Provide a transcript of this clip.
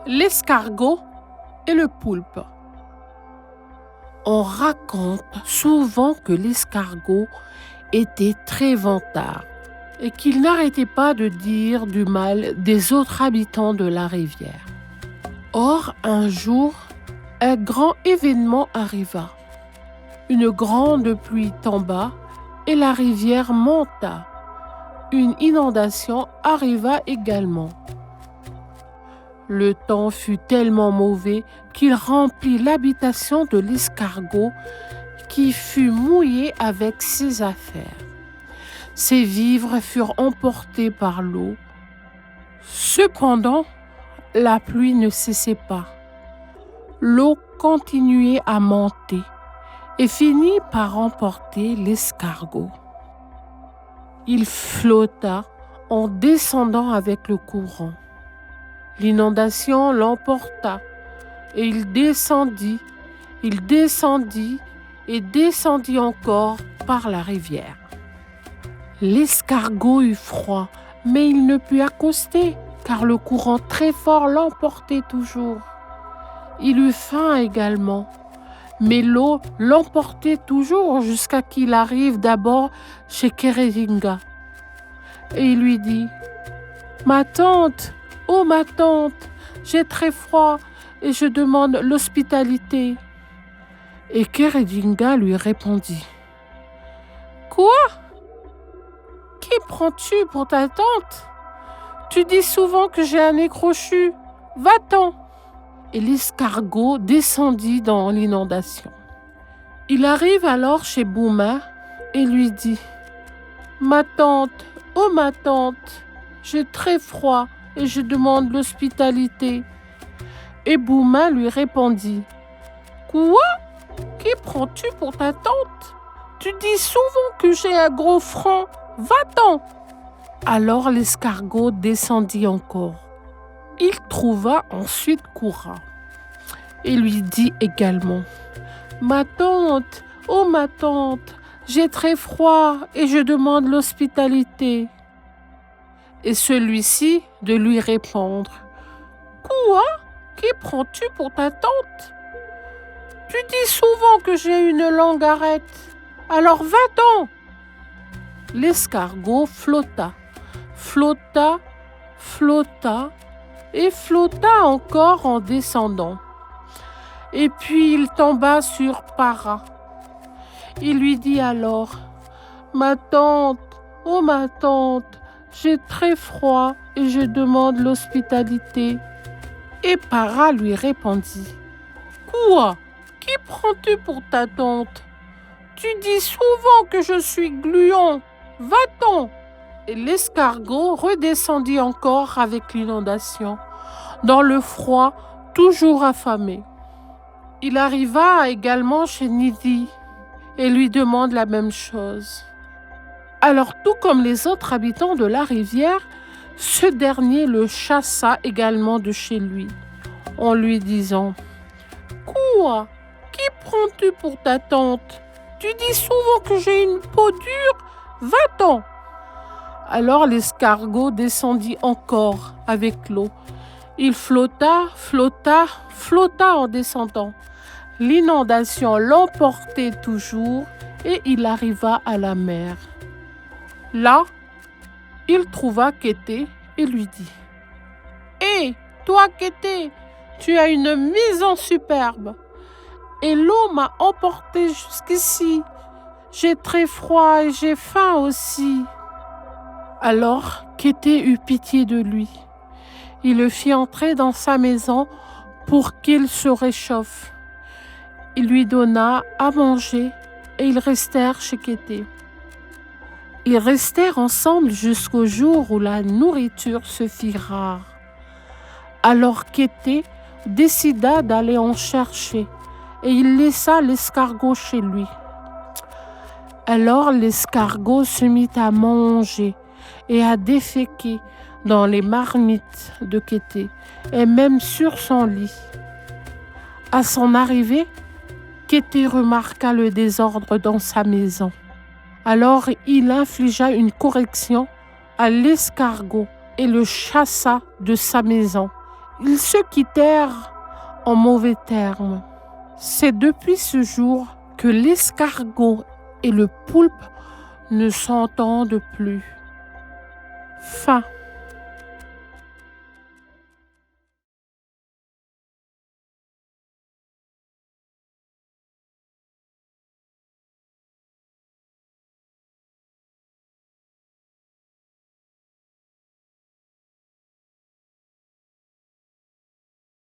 L'escargot et le poulpe. On raconte souvent que l'escargot était très vantard et qu'il n'arrêtait pas de dire du mal des autres habitants de la rivière. Or, un jour, un grand événement arriva. Une grande pluie tomba et la rivière monta. Une inondation arriva également. Le temps fut tellement mauvais qu'il remplit l'habitation de l'escargot qui fut mouillé avec ses affaires. Ses vivres furent emportés par l'eau. Cependant, la pluie ne cessait pas. L'eau continuait à monter et finit par emporter l'escargot. Il flotta en descendant avec le courant. L'inondation l'emporta et il descendit et descendit encore par la rivière. L'escargot eut froid, mais il ne put accoster car le courant très fort l'emportait toujours. Il eut faim également, mais l'eau l'emportait toujours jusqu'à qu'il arrive d'abord chez Kérédinga. Et il lui dit « Ma tante, oh ma tante, j'ai très froid et je demande l'hospitalité. » Et Kérédinga lui répondit « Quoi? Qui prends-tu pour ta tante? Tu dis souvent que j'ai un nez crochu. Va-t'en !» Et l'escargot descendit dans l'inondation. Il arrive alors chez Bouma et lui dit « Ma tante, oh ma tante, j'ai très froid et je demande l'hospitalité. » Et Bouma lui répondit « Quoi? Qui prends-tu pour ta tante? Tu dis souvent que j'ai un gros front. Va-t'en !» Alors l'escargot descendit encore. Il trouva ensuite Koura et lui dit également « Ma tante, oh ma tante, j'ai très froid et je demande l'hospitalité. » Et celui-ci de lui répondre « Quoi? Qui prends-tu pour ta tante? Tu dis souvent que j'ai une langue arrête. Alors va-t'en !» L'escargot flotta et flotta encore en descendant. Et puis il tomba sur Para. Il lui dit alors « Ma tante, oh ma tante, j'ai très froid et je demande l'hospitalité. » Et Para lui répondit « Quoi? Qui prends-tu pour ta tante? Tu dis souvent que je suis gluant. Va-t'en !» Et l'escargot redescendit encore avec l'inondation, dans le froid, toujours affamé. Il arriva également chez Nidi et lui demande la même chose. Alors, tout comme les autres habitants de la rivière, ce dernier le chassa également de chez lui, en lui disant « Quoi? Qui prends-tu pour ta tante? Tu dis souvent que j'ai une peau dure. Va-t'en !» Alors l'escargot descendit encore avec l'eau. Il flotta en descendant. L'inondation l'emportait toujours et il arriva à la mer. Là, il trouva Kété et lui dit « Hé, toi Kété, tu as une maison superbe et l'eau m'a emporté jusqu'ici. J'ai très froid et j'ai faim aussi. » Alors Kété eut pitié de lui. Il le fit entrer dans sa maison pour qu'il se réchauffe. Il lui donna à manger et ils restèrent chez Kété. Ils restèrent ensemble jusqu'au jour où la nourriture se fit rare. Alors Kété décida d'aller en chercher et il laissa l'escargot chez lui. Alors l'escargot se mit à manger et à déféquer dans les marmites de Kété et même sur son lit. À son arrivée, Kété remarqua le désordre dans sa maison. Alors il infligea une correction à l'escargot et le chassa de sa maison. Ils se quittèrent en mauvais termes. C'est depuis ce jour que l'escargot et le poulpe ne s'entendent plus. Fin.